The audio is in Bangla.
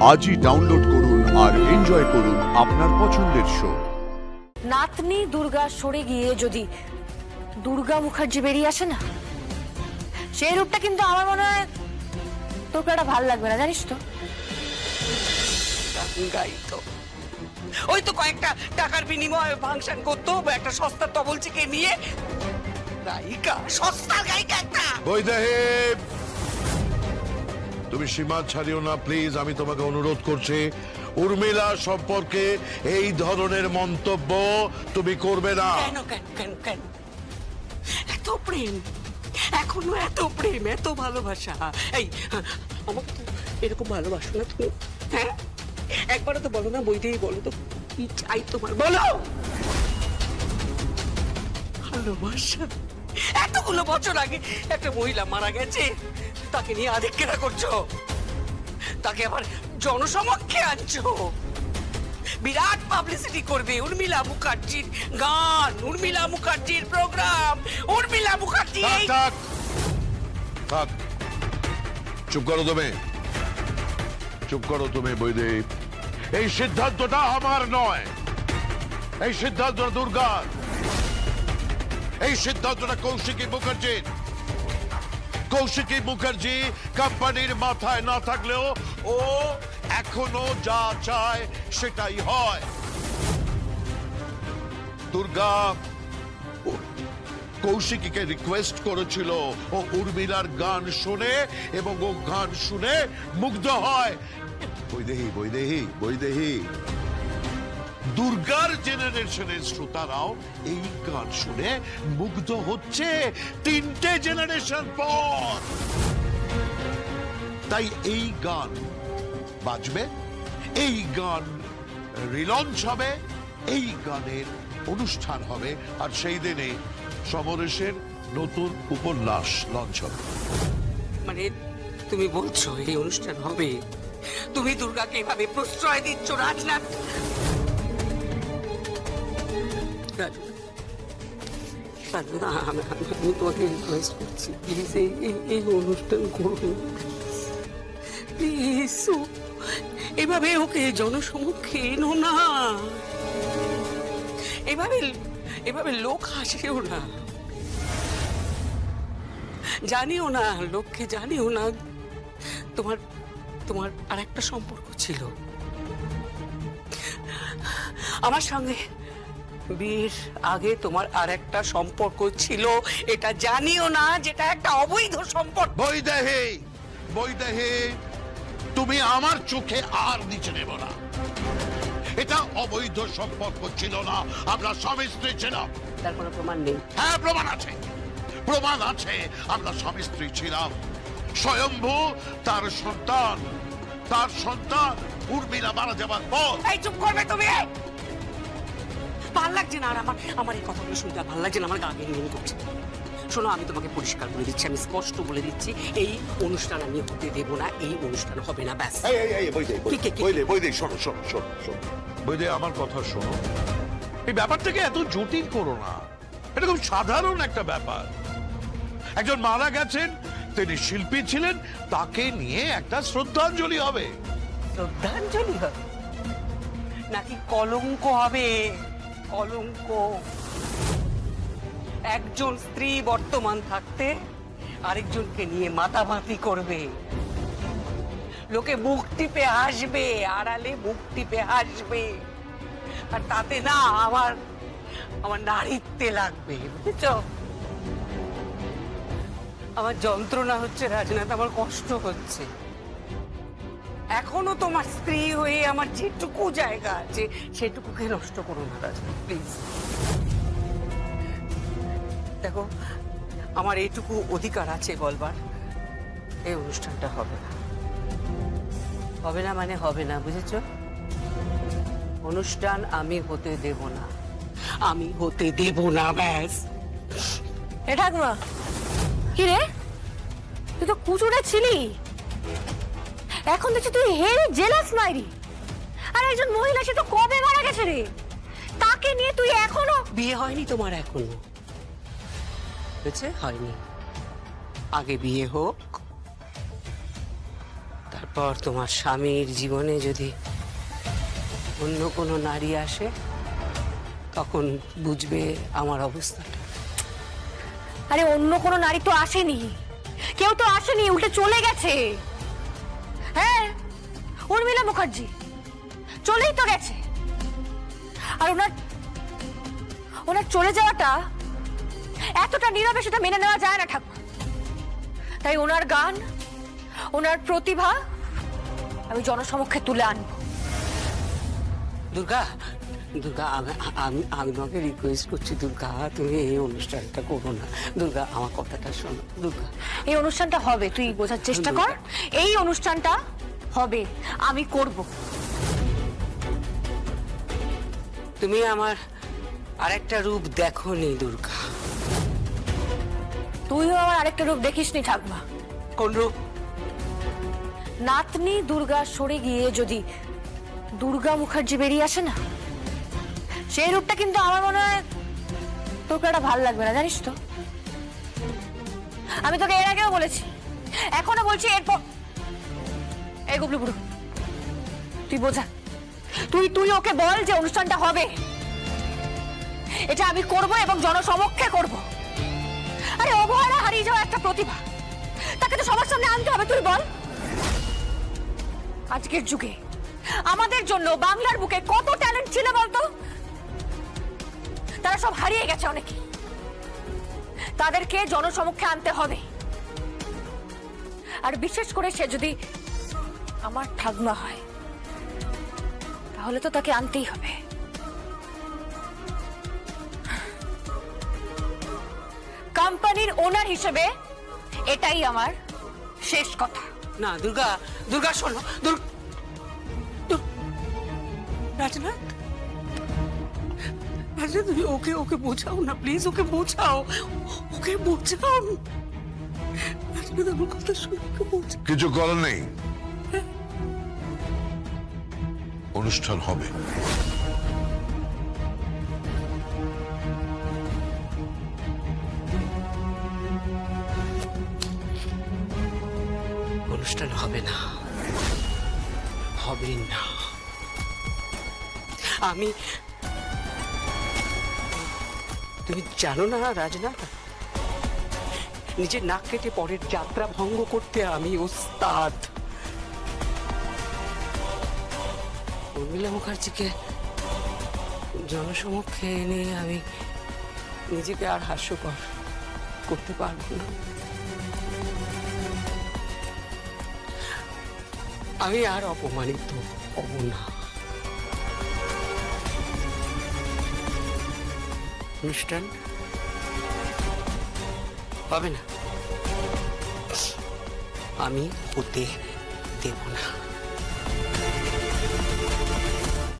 আজই ডাউনলোড করুন আর এনজয় করুন আপনার পছন্দের শো। নাতনি দুর্গা সরে গিয়ে যদি দুর্গা মুখার্জি বেরিয়ে আসে না, সেই রূপটা কিন্তু আমার মনে হয় তোর একটা ভালো লাগবে না, জানিস তো। ওই তো কয়েকটা টাকার বিনিময়ে ফাংশন করতো, একটা সস্তার তবলচিকে নিয়ে গায়িকা, সস্তার গায়িকা একটা। বৈদেহী, তুমি সীমা ছাড়িও না প্লিজ, আমি তোমাকে অনুরোধ করছি। উর্মিলা সম্পর্কে এই ধরনের মন্তব্য তুমি করবে না। কেন কেন কেন কেন? এত প্রেম, এখনো এত প্রেম, এত ভালোবাসা। এই আমাকে তো এরকম ভালোবাসো না তুমি? হ্যাঁ, একবারও তো বলো না বৈদেহী, বলো তো কি চাই তোমার, বলো। ভালোবাসা? এতগুলো বছর আগে একটা মহিলা মারা গেছে, তাকে নিয়ে আধিক্যতা করছো, তাকে আবার জনসমক্ষে আনছো, বিরাট পাবলিসিটি করবে। উর্মিলা মুখার্জির গান, উর্মিলা মুখার্জির প্রোগ্রাম, উর্মিলা মুখার্জি। থাক থাক, চুপ করো তুমি, চুপ করো তুমি বৈদেহী। এই সিদ্ধান্তটা আমার নয়, এই সিদ্ধান্তটা দুর্গার, এই সিদ্ধান্তটা কৌশিকী মুখার্জির। কৌশিকী মুখার্জি কোম্পানির মাথায় না থাকলেও ও এখনো যা চায় সেটাই হয়। দুর্গা কৌশিকীকে রিকোয়েস্ট করেছিল ও উর্মিলার গান শুনে, এবং ও গান শুনে মুগ্ধ হয়। বৈদেহী বৈদেহী বৈদেহী, দুর্গার জেনারেশনের শ্রোতারাও এই গান শুনে মুগ্ধ হচ্ছে 3টে জেনারেশন পর। তাই এই গান বাজবে, এই গান রিলঞ্চ হবে, এই গানের অনুষ্ঠান হবে, আর সেই দিনে সমরেশের নতুন উপন্যাস লঞ্চ হবে। মানে তুমি বলছো এই অনুষ্ঠান হবে? তুমি দুর্গাকে এভাবে প্রশ্রয় দিচ্ছ রাজনাথ? আমি তোমাকে রিকোয়েস্ট করছি, প্লিজ এই অনুষ্ঠান করুন প্লিজ। এভাবে ওকে জনসমক্ষে এনো না, এভাবে লোক হাসেও না, জানিও না লোককে, জানিও না তোমার আর একটা সম্পর্ক ছিল আমার সঙ্গে। বিয়ের আগে তোমার আর একটা সম্পর্ক ছিল, এটা জানিও না, যেটা একটা অবৈধ সম্পর্ক। বৈদেহী বৈদেহী, তুমি আমার চোখে আর নিচে নেব না। এটা অবৈধ সম্পর্ক ছিল না, আমরা স্বামী স্ত্রী ছিলাম। তার কোনো প্রমাণ নেই? হ্যাঁ, প্রমাণ আছে, প্রমাণ আছে, আমরা স্বামী স্ত্রী ছিলাম। স্বয়ম্ভু তার সন্তান উর্মিলা মারা যাবার পর। এই চুপ করবে তুমি? ভাল লাগছে না আর আমার এই কথাগুলো শুনতে ভাল লাগছে না, আমার গা ঘিনঘিন করছে। শোনো, আমি তোমাকে পরিষ্কার বলে দিচ্ছি, আমি স্পষ্ট বলে দিচ্ছি, এই অনুষ্ঠান আমি হতে দেবো না, এই অনুষ্ঠান হবে না, ব্যাস। বৈদেহী শোনো শোনো শোনো শোনো, বৈদেহী আমার কথা শোনো। এই ব্যাপারটাকে এত জটিল করো না, এটা খুব সাধারণ একটা ব্যাপার। একজন মারা গেছেন, তিনি শিল্পী ছিলেন, তাকে নিয়ে একটা শ্রদ্ধাঞ্জলি হবে। শ্রদ্ধাঞ্জলি হবে নাকি কলঙ্ক হবে? কলঙ্ক। একজন স্ত্রী বর্তমান থাকতে আরেকজনকে নিয়ে মাতামাতি করবে, লোকে মুখ টিপে হাসবে, আড়ালে মুখ টিপে হাসবে, আর তাতে না আমার নারীত্বে লাগবে, বুঝেছ? আমার যন্ত্রণা হচ্ছে রাজনাথ, আমার কষ্ট হচ্ছে। এখনো তোমার স্ত্রী হয়ে আমার যেটুকু জায়গা আছে সেটুকুকে নষ্ট করো না রাজনাথ, প্লিজ। দেখো, আমার এইটুকু অধিকার আছে বলবার, এই অনুষ্ঠানটা হবে না। হবে না মানে হবে না, বুঝেছ? অনুষ্ঠান আমি হতে দেব না, আমি হতে দেব না, ব্যাস। এ ঠাকুমা, কি রে, তুই তো কুচুরে ছিলি, এখন দেখছি তুই হেরে জেলাস মাইরি। আর একজন মহিলা, সে তো কবে মারা গেছে রে, তাকে নিয়ে তুই এখনো? বিয়ে হয়নি তোমার এখনো, হয়েছে? হয়নি। আগে বিয়ে হোক, তারপর তোমার স্বামীর জীবনে যদি অন্য কোনো নারী আসে তখন বুঝবে আমার অবস্থাটা। আরে অন্য কোনো নারী তো আসেনি, কেউ তো আসেনি, উল্টে চলে গেছে। হ্যাঁ, উর্মিলা মুখার্জি চলেই তো গেছে। আর ওনার চলে যাওয়াটা এতটা নীরবে সেটা মেনে নেওয়া যায় না ঠাকুমা। তাই ওনার গান, ওনার প্রতিভা আমি জনসমক্ষে তুলে আনবো। দুর্গা, দুর্গা, আমি তোমাকে রিকোয়েস্ট করছি দুর্গা, তুমি এই অনুষ্ঠানটা করো না। দুর্গা, আমার কথাটা শোনো দুর্গা। এই অনুষ্ঠানটা হবে, তুই বোঝার চেষ্টা কর। এই অনুষ্ঠানটা হবে, আমি করব। তুমি আমার আরেকটা রূপ দেখোনি দুর্গা। তুইও আমার আরেকটা রূপ দেখিসনি ঠাকুমা। কোন রূপ? নাতনি দুর্গা সরে গিয়ে যদি দুর্গা মুখার্জি বেরিয়ে আসে না, সেই রূপটা কিন্তু আমার মনে হয় তোকে একটা ভালো লাগবে না, জানিস তো। আমি তোকে এর আগেও বলেছি, এখনো বলছি, এরপর এই গুবলু বুড়ো তুই বোঝা, তুই ওকে বল যে অনুষ্ঠানটা হবে, এটা আমি করব এবং জনসমক্ষে করব। আরে অবহেলা হারিয়ে যাওয়া একটা প্রতিভা, তাকে তো সবার সামনে আনতে হবে। তুই বল, আজকের যুগে আমাদের জন্য বাংলার বুকে কত ট্যালেন্ট ছিল বলতো, তারা সব হারিয়ে গেছে অনেকে। তাদেরকে জনসমক্ষে আনতে হবে। আর বিশেষ করে সে যদি আমার ঠাকুমা হয়, তাহলে তো তাকে আনতেই হবে। কোম্পানির ওনার হিসেবে এটাই আমার শেষ কথা। না দুর্গা, দুর্গা শোনো, রাজনাথ, রাজনাথ, তুমি ওকে বোঝাও না প্লিজ, ওকে বোঝাও, ওকে বোঝাও। রাজনাথ, আমার কথা শোনো, ওকে বোঝাও। কিছু করার নেই, অনুষ্ঠান হবে। অনুষ্ঠান হবে না, হবে না। তুমি জানো না রাজনাথ, নিজের নাক কেটে পরের যাত্রা ভঙ্গ করতে আমি ওস্তাদ। উর্মিলা মুখার্জিকে জনসমক্ষে এনে আমি নিজেকে আর হাস্যকর করতে পারবো না। আমি আর অপমানিত হব না। অনুষ্ঠান হবে না, আমি হতে দেব না।